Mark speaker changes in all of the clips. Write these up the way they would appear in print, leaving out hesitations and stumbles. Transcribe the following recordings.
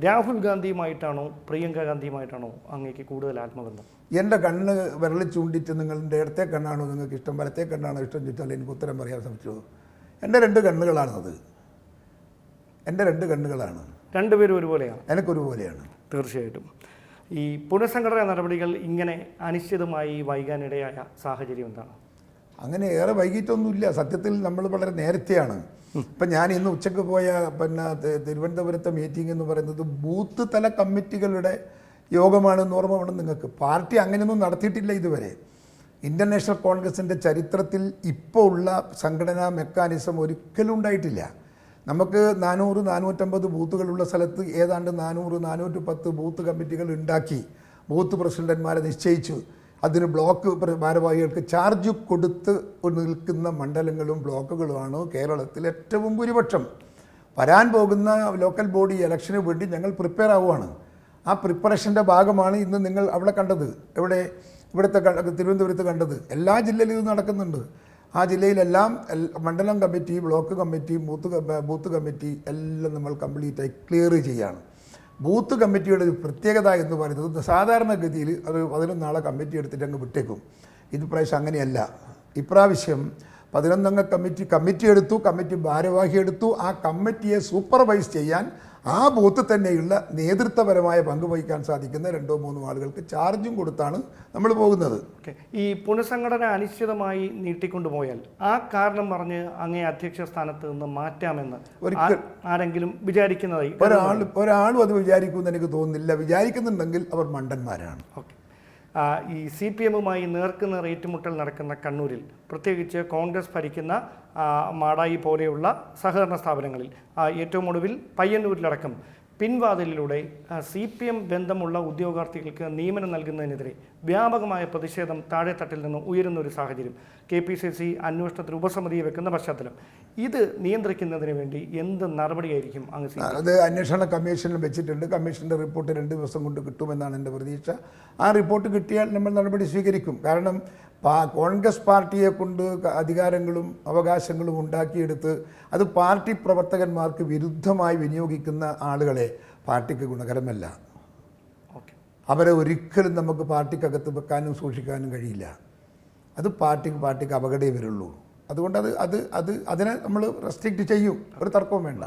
Speaker 1: രാഹുൽ ഗാന്ധിയുമായിട്ടാണോ പ്രിയങ്ക ഗാന്ധിയുമായിട്ടാണോ അങ്ങേക്ക് കൂടുതൽ ആത്മബന്ധം?
Speaker 2: എൻ്റെ കണ്ണ് വിരൽ ചൂണ്ടിയിട്ട് നിങ്ങളുടെ ഇടത്തെ കണ്ണാണോ നിങ്ങൾക്ക് ഇഷ്ടം, വലത്തെ കണ്ണാണോ ഇഷ്ടം ചോദിച്ചാൽ എനിക്ക് ഉത്തരം പറയാൻ ശ്രമിച്ചു. എൻ്റെ രണ്ട് കണ്ണുകളാണത്, എൻ്റെ രണ്ട് കണ്ണുകളാണ്.
Speaker 1: രണ്ടുപേരും ഒരുപോലെയാണ്?
Speaker 2: എനിക്കൊരുപോലെയാണ്.
Speaker 1: തീർച്ചയായിട്ടും. ഈ പുനഃസംഘടനാ നടപടികൾ ഇങ്ങനെ അനിശ്ചിതമായി വൈകാനിടയായ സാഹചര്യം എന്താണ്?
Speaker 2: അങ്ങനെ ഏറെ വൈകിട്ടൊന്നുമില്ല. സത്യത്തിൽ നമ്മൾ വളരെ നേരത്തെയാണ്. ഇപ്പം ഞാൻ ഇന്ന് ഉച്ചയ്ക്ക് പോയ തിരുവനന്തപുരത്തെ മീറ്റിംഗ് എന്ന് പറയുന്നത് ബൂത്ത് തല കമ്മിറ്റികളുടെ യോഗമാണെന്ന് ഓർമ്മ വേണം നിങ്ങൾക്ക്. പാർട്ടി അങ്ങനെയൊന്നും നടത്തിയിട്ടില്ല ഇതുവരെ. ഇന്ത്യൻ നാഷണൽ കോൺഗ്രസിൻ്റെ ചരിത്രത്തിൽ ഇപ്പോൾ ഉള്ള സംഘടനാ മെക്കാനിസം ഒരിക്കലും ഉണ്ടായിട്ടില്ല. നമുക്ക് 400-450 ബൂത്തുകളുള്ള സ്ഥലത്ത് ഏതാണ്ട് 400-410 ബൂത്ത് കമ്മിറ്റികൾ ഉണ്ടാക്കി, ബൂത്ത് പ്രസിഡന്റ്മാരെ നിശ്ചയിച്ചു, അതിന് ബ്ലോക്ക് ഭാരവാഹികൾക്ക് ചാർജ് കൊടുത്ത് നിൽക്കുന്ന മണ്ഡലങ്ങളും ബ്ലോക്കുകളുമാണ് കേരളത്തിൽ ഏറ്റവും ഭൂരിപക്ഷം. വരാൻ പോകുന്ന ലോക്കൽ ബോഡി ഇലക്ഷന് വേണ്ടി ഞങ്ങൾ പ്രിപ്പയർ ആവുകയാണ്. ആ പ്രിപ്പറേഷൻ്റെ ഭാഗമാണ് ഇന്ന് നിങ്ങൾ അവിടെ കണ്ടത്. ഇവിടുത്തെ തിരുവനന്തപുരത്ത് കണ്ടത്. എല്ലാ ജില്ലയിലും ഇത് നടക്കുന്നുണ്ട്. ആ ജില്ലയിലെല്ലാം മണ്ഡലം committee, block committee, booth committee എല്ലാം നമ്മൾ കംപ്ലീറ്റായി ക്ലിയർ ചെയ്യാണ്. ബൂത്ത് കമ്മിറ്റിയുടെ ഒരു പ്രത്യേകത എന്ന് പറയുന്നത് സാധാരണഗതിയിൽ അത് 11 നാളെ കമ്മിറ്റി എടുത്തിട്ട് അങ്ങ് വിട്ടേക്കും. ഇത് പ്രാവശ്യം അങ്ങനെയല്ല. ഇപ്രാവശ്യം 11 അംഗ കമ്മിറ്റി എടുത്തു, കമ്മിറ്റി ഭാരവാഹി എടുത്തു. ആ കമ്മിറ്റിയെ സൂപ്പർവൈസ് ചെയ്യാൻ ആ ബൂത്ത് തന്നെയുള്ള നേതൃത്വപരമായ പങ്ക് വഹിക്കാൻ സാധിക്കുന്ന 2-3 ആളുകൾക്ക് ചാർജും കൊടുത്താണ് നമ്മൾ പോകുന്നത്.
Speaker 1: ഈ പുനഃസംഘടന അനിശ്ചിതമായി നീട്ടിക്കൊണ്ടുപോയാൽ ആ കാരണം പറഞ്ഞ് അങ്ങേ അധ്യക്ഷ സ്ഥാനത്ത് നിന്ന് മാറ്റാമെന്ന് ആരെങ്കിലും വിചാരിക്കുന്നതായി
Speaker 2: ഒരാളും അത് വിചാരിക്കുമെന്ന് എനിക്ക് തോന്നുന്നില്ല. വിചാരിക്കുന്നുണ്ടെങ്കിൽ അവർ മണ്ടന്മാരാണ്.
Speaker 1: ഈ CPM-മായി നേർക്കുനേർ ഏറ്റുമുട്ടൽ നടക്കുന്ന കണ്ണൂരിൽ, പ്രത്യേകിച്ച് കോൺഗ്രസ് ഭരിക്കുന്ന മാടായി പോലെയുള്ള സഹകരണ സ്ഥാപനങ്ങളിൽ, ഏറ്റവും ഒടുവിൽ പയ്യന്നൂരിലടക്കം പിൻവാതിലിലൂടെ CPM ബന്ധമുള്ള ഉദ്യോഗാർത്ഥികൾക്ക് നിയമനം നൽകുന്നതിനെതിരെ വ്യാപകമായ പ്രതിഷേധം താഴെത്തട്ടിൽ നിന്ന് ഉയരുന്ന ഒരു സാഹചര്യം, KPCC അന്വേഷണത്തിന് ഉപസമിതിയെ വെക്കുന്ന പശ്ചാത്തലം, ഇത് നിയന്ത്രിക്കുന്നതിന് വേണ്ടി എന്ത് നടപടിയായിരിക്കും അങ്ങ്?
Speaker 2: അത് അന്വേഷണ കമ്മീഷനിൽ വെച്ചിട്ടുണ്ട്. കമ്മീഷൻ്റെ റിപ്പോർട്ട് 2 ദിവസം കൊണ്ട് കിട്ടുമെന്നാണ് എൻ്റെ പ്രതീക്ഷ. ആ റിപ്പോർട്ട് കിട്ടിയാൽ നമ്മൾ നടപടി സ്വീകരിക്കും. കാരണം കോൺഗ്രസ് പാർട്ടിയെ കൊണ്ട് അധികാരങ്ങളും അവകാശങ്ങളും ഉണ്ടാക്കിയെടുത്ത് അത് പാർട്ടി പ്രവർത്തകന്മാർക്ക് വിരുദ്ധമായി വിനിയോഗിക്കുന്ന ആളുകളെ പാർട്ടിക്ക് ഗുണകരമല്ല. അവരെ ഒരിക്കലും നമുക്ക് പാർട്ടിക്കകത്ത് വെക്കാനും സൂക്ഷിക്കാനും കഴിയില്ല. അത് പാർട്ടിക്ക് അപകടമേ വരുള്ളൂ. അതുകൊണ്ട് അതിനെ നമ്മൾ റെസ്ട്രിക്റ്റ് ചെയ്യും. ഒരു തർക്കവും വേണ്ട.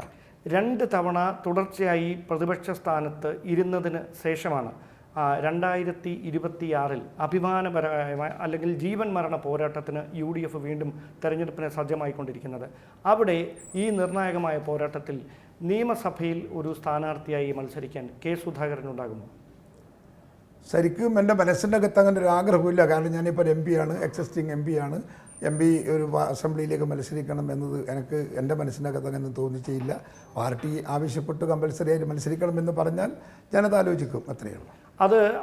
Speaker 1: 2 തവണ തുടർച്ചയായി പ്രതിപക്ഷ സ്ഥാനത്ത് ഇരുന്നതിന് ശേഷമാണ് 2026 അഭിമാനപരമായ അല്ലെങ്കിൽ ജീവൻ മരണ പോരാട്ടത്തിന് UDF വീണ്ടും തെരഞ്ഞെടുപ്പിനെ സജ്ജമായിക്കൊണ്ടിരിക്കുന്നത്. അവിടെ ഈ നിർണായകമായ പോരാട്ടത്തിൽ നിയമസഭയിൽ ഒരു സ്ഥാനാർത്ഥിയായി മത്സരിക്കാൻ K. സുധാകരനുണ്ടാകുമോ?
Speaker 2: ശരിക്കും എൻ്റെ മനസ്സിൻ്റെ അകത്ത് അങ്ങനെ ഒരു ആഗ്രഹമില്ല. കാരണം ഞാനിപ്പോൾ MP ആണ്, എക്സിസ്റ്റിംഗ് MP ആണ്. MP ഒരു അസംബ്ലിയിലേക്ക് മത്സരിക്കണം എന്നത് എനിക്ക് എൻ്റെ മനസ്സിനകത്ത് അങ്ങനെ തോന്നിച്ചില്ല. പാർട്ടി ആവശ്യപ്പെട്ട് കമ്പൽസറിയായിട്ട് മത്സരിക്കണമെന്ന് പറഞ്ഞാൽ ഞാനത് ആലോചിക്കും, അത്രയേ ഉള്ളൂ.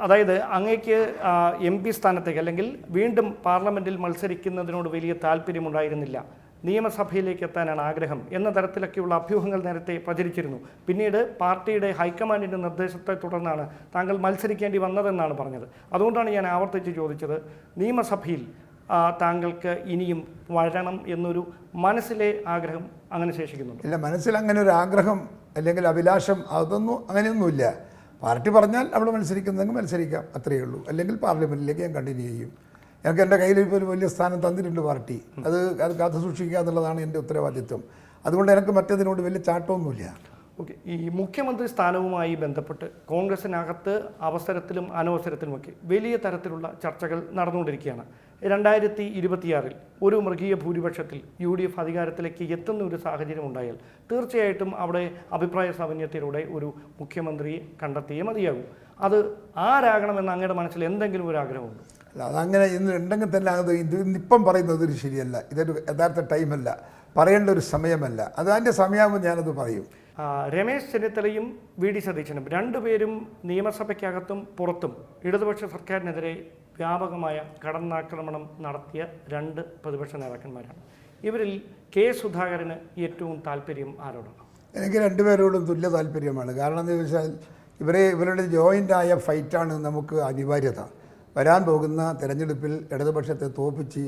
Speaker 1: അതായത് അങ്ങേക്ക് MP സ്ഥാനത്തേക്ക് അല്ലെങ്കിൽ വീണ്ടും പാർലമെൻറ്റിൽ മത്സരിക്കുന്നതിനോട് വലിയ താല്പര്യമുണ്ടായിരുന്നില്ല, നിയമസഭയിലേക്ക് എത്താനാണ് ആഗ്രഹം എന്ന തരത്തിലൊക്കെയുള്ള അഭ്യൂഹങ്ങൾ നേരത്തെ പ്രചരിച്ചിരുന്നു. പിന്നീട് പാർട്ടിയുടെ ഹൈക്കമാൻഡിൻ്റെ നിർദ്ദേശത്തെ തുടർന്നാണ് താങ്കൾ മത്സരിക്കേണ്ടി വന്നതെന്നാണ് പറഞ്ഞത്. അതുകൊണ്ടാണ് ഞാൻ ആവർത്തിച്ച് ചോദിച്ചത്, നിയമസഭയിൽ താങ്കൾക്ക് ഇനിയും വരണം എന്നൊരു മനസ്സിലെ ആഗ്രഹം അങ്ങനെ ശേഷിക്കുന്നുണ്ട്?
Speaker 2: ഇല്ല, മനസ്സിൽ അങ്ങനെ ഒരു ആഗ്രഹം അല്ലെങ്കിൽ അഭിലാഷം അങ്ങനെയൊന്നുമില്ല. പാർട്ടി പറഞ്ഞാൽ അവിടെ മത്സരിക്കുന്നെങ്കിൽ മത്സരിക്കാം, അത്രയേ ഉള്ളൂ. അല്ലെങ്കിൽ പാർലമെൻറ്റിലേക്ക് ഞാൻ കണ്ടിന്യൂ ചെയ്യും. എനിക്ക് എൻ്റെ കയ്യിൽ ഇപ്പോൾ ഒരു വലിയ സ്ഥാനം തന്നിട്ടുണ്ട് പാർട്ടി. അത് കാത്തു സൂക്ഷിക്കുക എന്നുള്ളതാണ് എൻ്റെ ഉത്തരവാദിത്വം. അതുകൊണ്ട് എനിക്ക് മറ്റതിനോട് വലിയ ചാട്ടമൊന്നുമില്ല.
Speaker 1: ഓക്കെ. ഈ മുഖ്യമന്ത്രി സ്ഥാനവുമായി ബന്ധപ്പെട്ട് കോൺഗ്രസിനകത്ത് അവസരത്തിലും അനവസരത്തിലുമൊക്കെ വലിയ തരത്തിലുള്ള ചർച്ചകൾ നടന്നുകൊണ്ടിരിക്കുകയാണ്. 2026 ഒരു മൃഗീയ ഭൂരിപക്ഷത്തിൽ UDF അധികാരത്തിലേക്ക് എത്തുന്ന ഒരു സാഹചര്യം ഉണ്ടായാൽ തീർച്ചയായിട്ടും അവിടെ അഭിപ്രായ സമന്വയത്തിലൂടെ ഒരു മുഖ്യമന്ത്രിയെ കണ്ടെത്തിയേ മതിയാകും. അത് ആരാകണമെന്ന് അങ്ങയുടെ മനസ്സിൽ എന്തെങ്കിലും ഒരു ആഗ്രഹമുണ്ട്?
Speaker 2: അല്ല, അതങ്ങനെ ഇന്ന് ഉണ്ടെങ്കിൽ തന്നെ അത് ഇന്നിപ്പം പറയുന്നത് ശരിയല്ല. ഇതൊരു യഥാർത്ഥ ടൈമല്ല, പറയേണ്ട ഒരു സമയമല്ല. അത് അതിൻ്റെ സമയമാകുമ്പോൾ ഞാനത് പറയും.
Speaker 1: രമേശ് ചെന്നിത്തലയും VD സതീശനും രണ്ടുപേരും നിയമസഭയ്ക്കകത്തും പുറത്തും ഇടതുപക്ഷ സർക്കാരിനെതിരെ വ്യാപകമായ കടന്നാക്രമണം നടത്തിയ 2 പ്രതിപക്ഷ നേതാക്കന്മാരാണ്. ഇവരിൽ K. സുധാകരന് ഏറ്റവും താല്പര്യം ആരോടാണ്?
Speaker 2: എനിക്ക് രണ്ടുപേരോടും തുല്യ താല്പര്യമാണ്. കാരണം എന്താ വെച്ചാൽ ഇവരുടെ ജോയിൻ്റായ ഫൈറ്റാണ് നമുക്ക് അനിവാര്യത. വരാൻ പോകുന്ന തെരഞ്ഞെടുപ്പിൽ ഇടതുപക്ഷത്തെ തോപ്പിച്ച്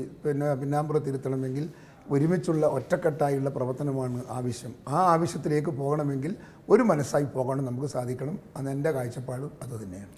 Speaker 2: പിന്നാമ്പുറത്തിരുത്തണമെങ്കിൽ ഒരുമിച്ചുള്ള ഒറ്റക്കെട്ടായുള്ള പ്രവർത്തനമാണ് ആവശ്യം. ആ ആവശ്യത്തിലേക്ക് പോകണമെങ്കിൽ ഒരു മനസ്സായി പോകണം, നമുക്ക് സാധിക്കണം. അത് എൻ്റെ കാഴ്ചപ്പാടും അത് തന്നെയാണ്.